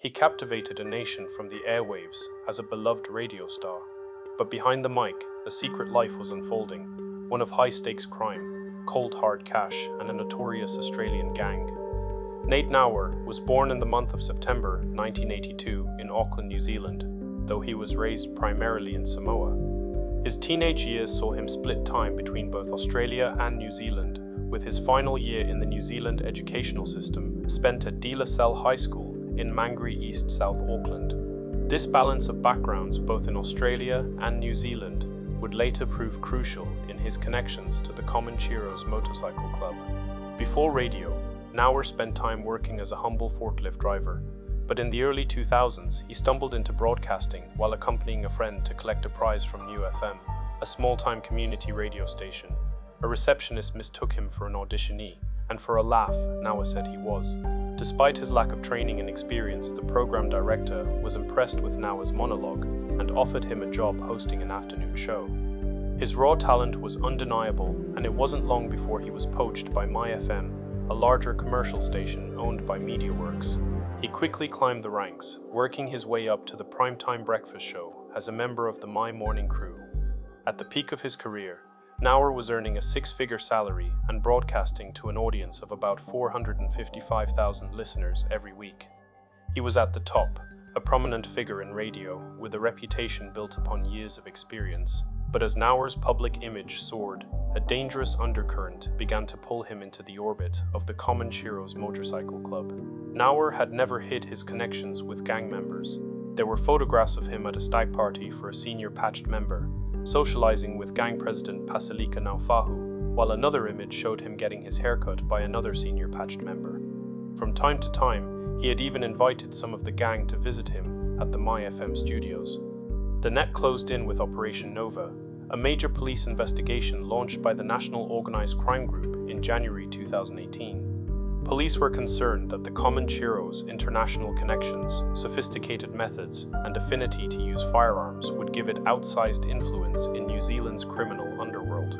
He captivated a nation from the airwaves as a beloved radio star. But behind the mic, a secret life was unfolding, one of high-stakes crime, cold hard cash, and a notorious Australian gang. Nate Nauer was born in the month of September 1982 in Auckland, New Zealand, though he was raised primarily in Samoa. His teenage years saw him split time between both Australia and New Zealand, with his final year in the New Zealand educational system spent at De La Salle High School in Mangere East, South Auckland. This balance of backgrounds both in Australia and New Zealand would later prove crucial in his connections to the Comancheros Motorcycle Club. Before radio, Nauer spent time working as a humble forklift driver, but in the early 2000s he stumbled into broadcasting while accompanying a friend to collect a prize from New FM, a small-time community radio station. A receptionist mistook him for an auditionee, and for a laugh, Nauer said he was. Despite his lack of training and experience, the program director was impressed with Nauer's monologue and offered him a job hosting an afternoon show. His raw talent was undeniable, and it wasn't long before he was poached by My FM, a larger commercial station owned by MediaWorks. He quickly climbed the ranks, working his way up to the primetime breakfast show as a member of the My Morning crew. At the peak of his career, Nauer was earning a six-figure salary and broadcasting to an audience of about 455,000 listeners every week. He was at the top, a prominent figure in radio with a reputation built upon years of experience. But as Nauer's public image soared, a dangerous undercurrent began to pull him into the orbit of the Comancheros Motorcycle Club. Nauer had never hid his connections with gang members. There were photographs of him at a stag party for a senior patched member, socializing with gang president Pasalika Naufahu, while another image showed him getting his haircut by another senior patched member. From time to time, he had even invited some of the gang to visit him at the My FM studios. The net closed in with Operation Nova, a major police investigation launched by the National Organised-Crime Group in January 2018. Police were concerned that the Comancheros' international connections, sophisticated methods, and affinity to use firearms would give it outsized influence in New Zealand's criminal underworld.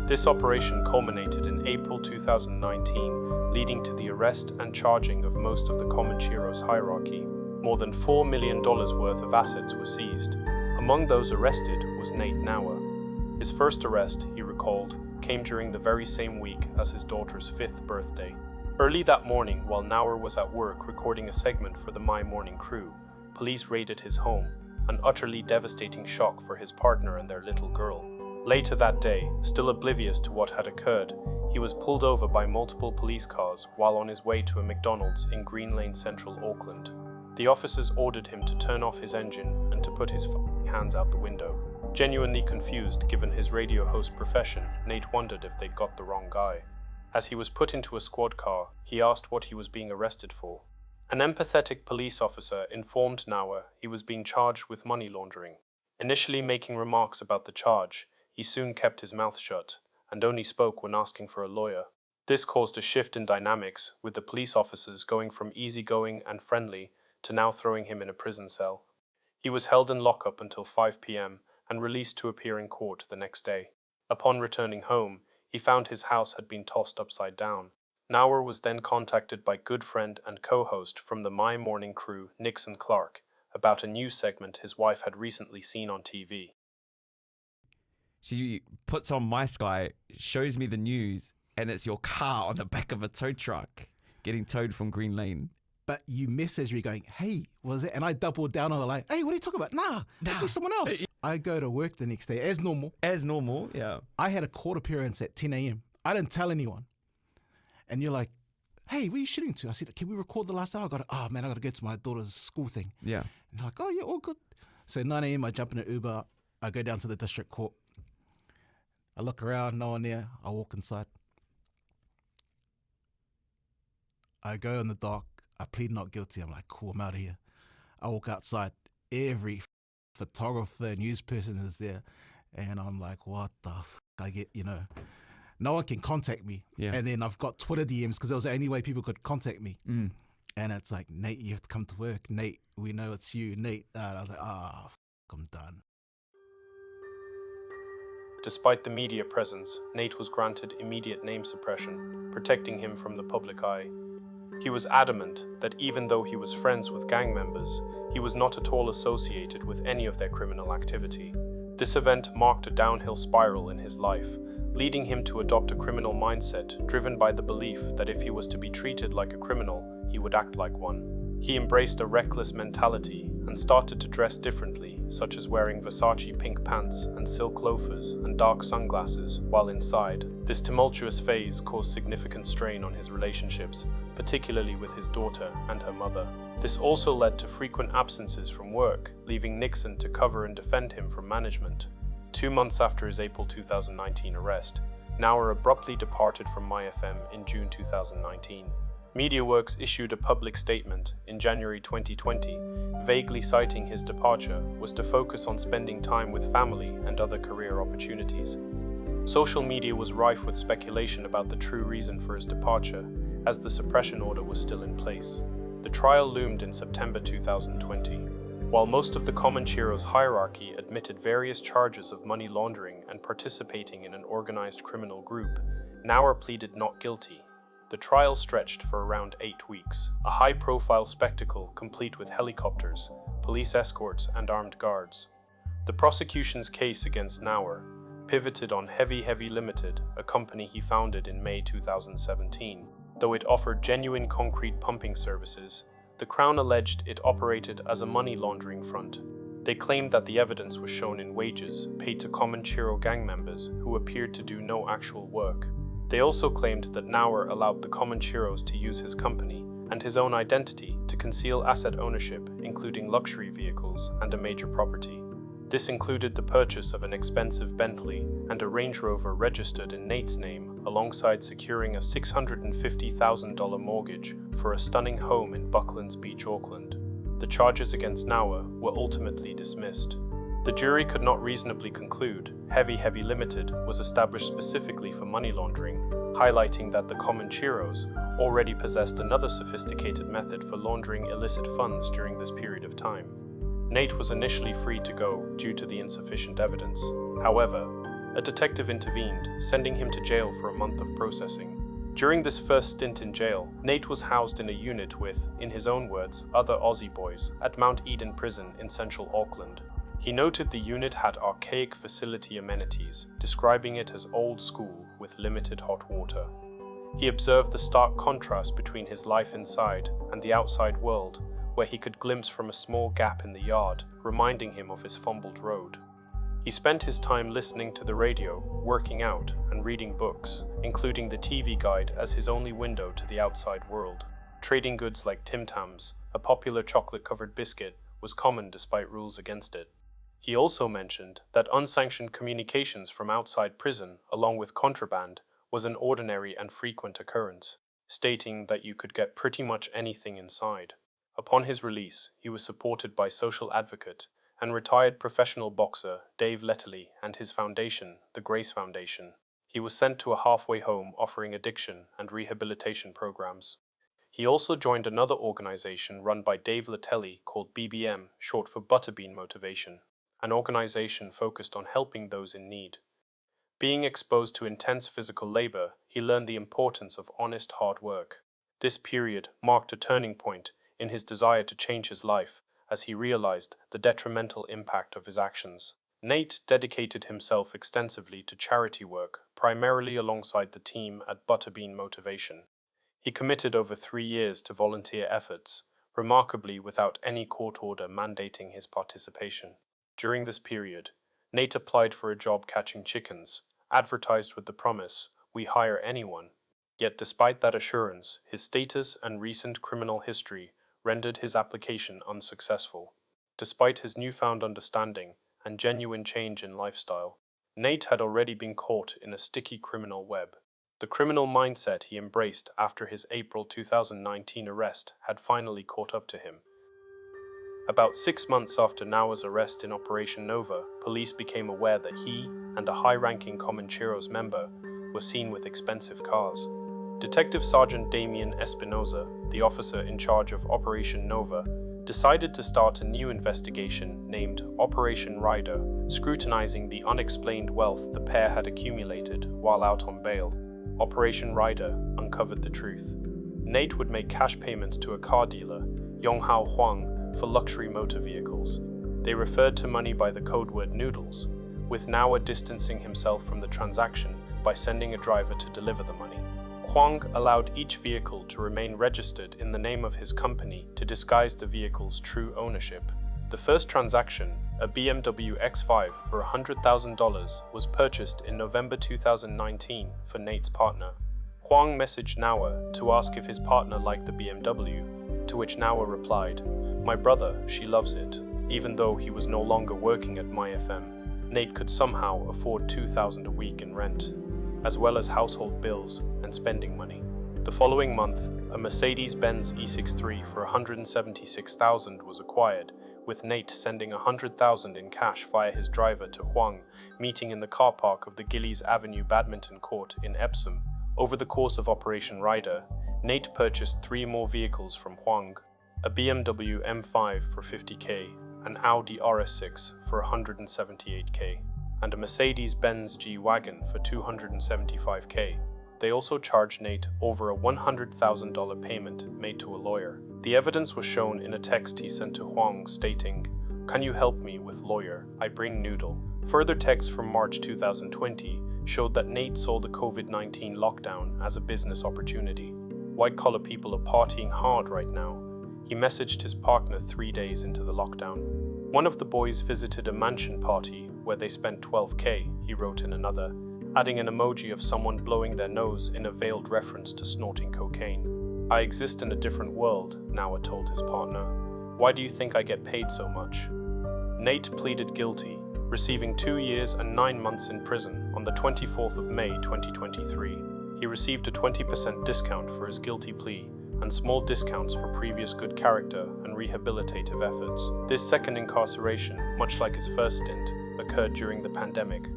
This operation culminated in April 2019, leading to the arrest and charging of most of the Comancheros hierarchy. More than $4 million worth of assets were seized. Among those arrested was Nate Nauer. His first arrest, he recalled, came during the very same week as his daughter's 5th birthday. Early that morning, while Nauer was at work recording a segment for the My Morning crew, police raided his home, an utterly devastating shock for his partner and their little girl. Later that day, still oblivious to what had occurred, he was pulled over by multiple police cars while on his way to a McDonald's in Green Lane, Central Auckland. The officers ordered him to turn off his engine and to put his hands out the window. Genuinely confused given his radio host profession, Nate wondered if they'd got the wrong guy. As he was put into a squad car, he asked what he was being arrested for. An empathetic police officer informed Nauer he was being charged with money laundering. Initially making remarks about the charge, he soon kept his mouth shut and only spoke when asking for a lawyer. This caused a shift in dynamics, with the police officers going from easygoing and friendly to now throwing him in a prison cell. He was held in lockup until 5 p.m. and released to appear in court the next day. Upon returning home, he found his house had been tossed upside down. Nauer was then contacted by good friend and co-host from the My Morning crew, Nixon Clark, about a news segment his wife had recently seen on TV. She puts on My Sky, shows me the news, and it's your car on the back of a tow truck getting towed from Green Lane. But you message me going, hey, was it? And I doubled down on it like, hey, what are you talking about? Nah, must be someone else. I go to work the next day as normal. As normal, yeah. I had a court appearance at 10 a.m. I didn't tell anyone. And you're like, hey, where are you shooting to? I said, can we record the last hour? I got to go to my daughter's school thing. Yeah. And they're like, oh, yeah, all good. So 9 a.m. I jump in an Uber. I go down to the district court. I look around, no one there. I walk inside. I go in the dark. I plead not guilty. I'm like, cool, I'm out of here. I walk outside. Every photographer, news person is there. And I'm like, what the f***? I get, no one can contact me. Yeah. And then I've got Twitter DMs because that was the only way people could contact me. Mm. And it's like, Nate, you have to come to work. Nate, we know it's you. Nate. And I was like, I'm done. Despite the media presence, Nate was granted immediate name suppression, protecting him from the public eye. He was adamant that even though he was friends with gang members, he was not at all associated with any of their criminal activity. This event marked a downhill spiral in his life, leading him to adopt a criminal mindset driven by the belief that if he was to be treated like a criminal, he would act like one. He embraced a reckless mentality and started to dress differently, such as wearing Versace pink pants and silk loafers and dark sunglasses while inside. This tumultuous phase caused significant strain on his relationships, particularly with his daughter and her mother. This also led to frequent absences from work, leaving Nixon to cover and defend him from management. 2 months after his April 2019 arrest, Nauer abruptly departed from MyFM in June 2019. MediaWorks issued a public statement in January 2020, vaguely citing his departure was to focus on spending time with family and other career opportunities. Social media was rife with speculation about the true reason for his departure, as the suppression order was still in place. The trial loomed in September 2020. While most of the Comancheros hierarchy admitted various charges of money laundering and participating in an organized criminal group, Nauer pleaded not guilty. The trial stretched for around 8 weeks, a high-profile spectacle complete with helicopters, police escorts, and armed guards. The prosecution's case against Nauer pivoted on Heavy Limited, a company he founded in May 2017. Though it offered genuine concrete pumping services, the Crown alleged it operated as a money laundering front. They claimed that the evidence was shown in wages paid to Comanchero gang members who appeared to do no actual work. They also claimed that Nauer allowed the Comancheros to use his company and his own identity to conceal asset ownership, including luxury vehicles and a major property. This included the purchase of an expensive Bentley and a Range Rover registered in Nate's name, alongside securing a $650,000 mortgage for a stunning home in Bucklands Beach, Auckland. The charges against Nauer were ultimately dismissed. The jury could not reasonably conclude Heavy Limited was established specifically for money laundering, highlighting that the Comancheros already possessed another sophisticated method for laundering illicit funds during this period of time. Nate was initially free to go due to the insufficient evidence. However, a detective intervened, sending him to jail for a month of processing. During this first stint in jail, Nate was housed in a unit with, in his own words, other Aussie boys at Mount Eden Prison in central Auckland. He noted the unit had archaic facility amenities, describing it as old school with limited hot water. He observed the stark contrast between his life inside and the outside world, where he could glimpse from a small gap in the yard, reminding him of his fumbled road. He spent his time listening to the radio, working out, and reading books, including the TV guide as his only window to the outside world. Trading goods like Tim Tams, a popular chocolate-covered biscuit, was common despite rules against it. He also mentioned that unsanctioned communications from outside prison, along with contraband, was an ordinary and frequent occurrence, stating that you could get pretty much anything inside. Upon his release, he was supported by social advocate and retired professional boxer Dave Letterly and his foundation, the Grace Foundation. He was sent to a halfway home offering addiction and rehabilitation programs. He also joined another organization run by Dave Letterly called BBM, short for Butterbean Motivation, an organization focused on helping those in need. Being exposed to intense physical labor, he learned the importance of honest hard work. This period marked a turning point in his desire to change his life as he realized the detrimental impact of his actions. Nate dedicated himself extensively to charity work, primarily alongside the team at Butterbean Motivation. He committed over 3 years to volunteer efforts, remarkably without any court order mandating his participation. During this period, Nate applied for a job catching chickens, advertised with the promise, "We hire anyone." Yet despite that assurance, his status and recent criminal history rendered his application unsuccessful. Despite his newfound understanding and genuine change in lifestyle, Nate had already been caught in a sticky criminal web. The criminal mindset he embraced after his April 2019 arrest had finally caught up to him. About 6 months after Nauer's arrest in Operation Nova, police became aware that he and a high-ranking Comancheros member were seen with expensive cars. Detective Sergeant Damien Espinoza, the officer in charge of Operation Nova, decided to start a new investigation named Operation Rider, scrutinizing the unexplained wealth the pair had accumulated while out on bail. Operation Rider uncovered the truth. Nate would make cash payments to a car dealer, Yonghao Huang, for luxury motor vehicles. They referred to money by the code word noodles, with Nauer distancing himself from the transaction by sending a driver to deliver the money. Huang allowed each vehicle to remain registered in the name of his company to disguise the vehicle's true ownership. The first transaction, a BMW X5 for $100,000, was purchased in November 2019 for Nate's partner. Huang messaged Nauer to ask if his partner liked the BMW, to which Nauer replied, "My brother, she loves it." Even though he was no longer working at MyFM, Nate could somehow afford $2,000 a week in rent, as well as household bills and spending money. The following month, a Mercedes-Benz E63 for $176,000 was acquired, with Nate sending $100,000 in cash via his driver to Huang, meeting in the car park of the Gillies Avenue Badminton Court in Epsom. Over the course of Operation Rider, Nate purchased 3 more vehicles from Huang, a BMW M5 for $50,000, an Audi RS6 for $178,000, and a Mercedes-Benz G-Wagon for $275,000. They also charged Nate over a $100,000 payment made to a lawyer. The evidence was shown in a text he sent to Huang stating, "Can you help me with lawyer? I bring noodle." Further texts from March 2020 showed that Nate saw the COVID-19 lockdown as a business opportunity. White-collar people are partying hard right now. He messaged his partner 3 days into the lockdown. One of the boys visited a mansion party where they spent $12,000, he wrote in another, adding an emoji of someone blowing their nose in a veiled reference to snorting cocaine. "I exist in a different world," Nauer told his partner. "Why do you think I get paid so much?" Nate pleaded guilty, receiving 2 years and 9 months in prison on the 24th of May 2023. He received a 20% discount for his guilty plea and small discounts for previous good character and rehabilitative efforts. This second incarceration, much like his first stint, occurred during the pandemic.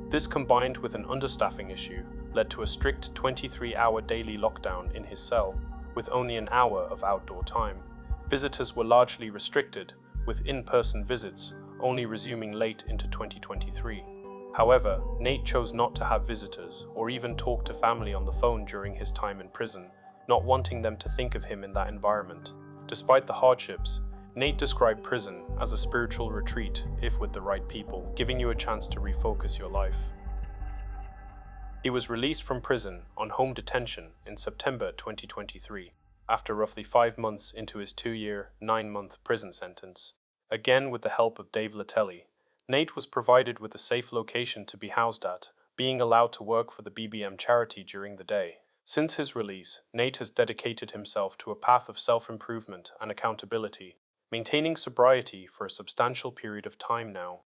This, combined with an understaffing issue, led to a strict 23-hour daily lockdown in his cell, with only an hour of outdoor time. Visitors were largely restricted, with in-person visits only resuming late into 2023. However, Nate chose not to have visitors or even talk to family on the phone during his time in prison, not wanting them to think of him in that environment. Despite the hardships, Nate described prison as a spiritual retreat if with the right people, giving you a chance to refocus your life. He was released from prison on home detention in September 2023, after roughly 5 months into his 2-year, 9-month prison sentence. Again, with the help of Dave Latelli, Nate was provided with a safe location to be housed at, being allowed to work for the BBM charity during the day. Since his release, Nate has dedicated himself to a path of self-improvement and accountability, maintaining sobriety for a substantial period of time now.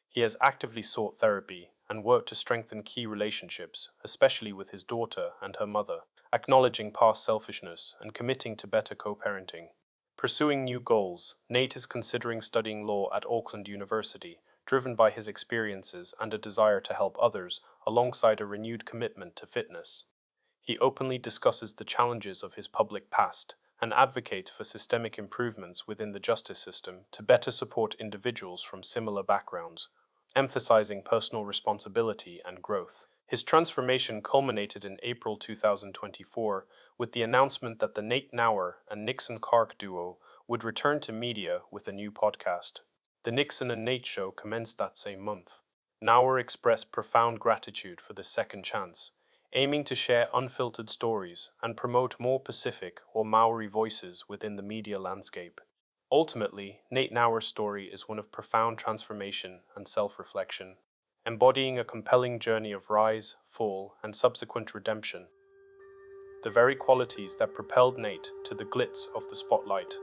He has actively sought therapy and worked to strengthen key relationships, especially with his daughter and her mother, acknowledging past selfishness and committing to better co-parenting. Pursuing new goals, Nate is considering studying law at Auckland University, driven by his experiences and a desire to help others, alongside a renewed commitment to fitness. He openly discusses the challenges of his public past and advocates for systemic improvements within the justice system to better support individuals from similar backgrounds, emphasizing personal responsibility and growth. His transformation culminated in April 2024 with the announcement that the Nate Nauer and Nixon Clark duo would return to media with a new podcast. The Nixon and Nate show commenced that same month. Nauer expressed profound gratitude for this second chance, aiming to share unfiltered stories and promote more Pacific or Maori voices within the media landscape. Ultimately, Nate Nauer's story is one of profound transformation and self-reflection, embodying a compelling journey of rise, fall, and subsequent redemption. The very qualities that propelled Nate to the glitz of the spotlight,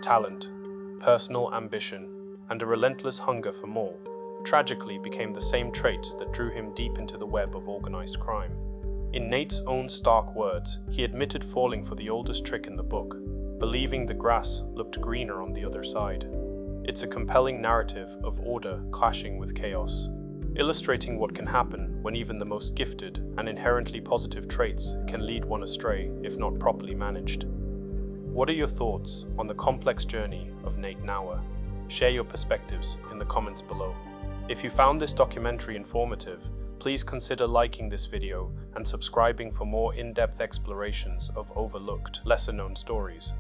talent, personal ambition, and a relentless hunger for more, tragically became the same traits that drew him deep into the web of organized crime. In Nate's own stark words, he admitted falling for the oldest trick in the book, believing the grass looked greener on the other side. It's a compelling narrative of order clashing with chaos, illustrating what can happen when even the most gifted and inherently positive traits can lead one astray if not properly managed. What are your thoughts on the complex journey of Nate Nauer? Share your perspectives in the comments below. If you found this documentary informative, please Please consider liking this video and subscribing for more in-depth explorations of overlooked, lesser-known stories.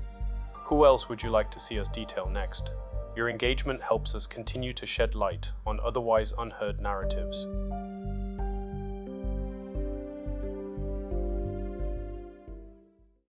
Who else would you like to see us detail next? Your engagement helps us continue to shed light on otherwise unheard narratives.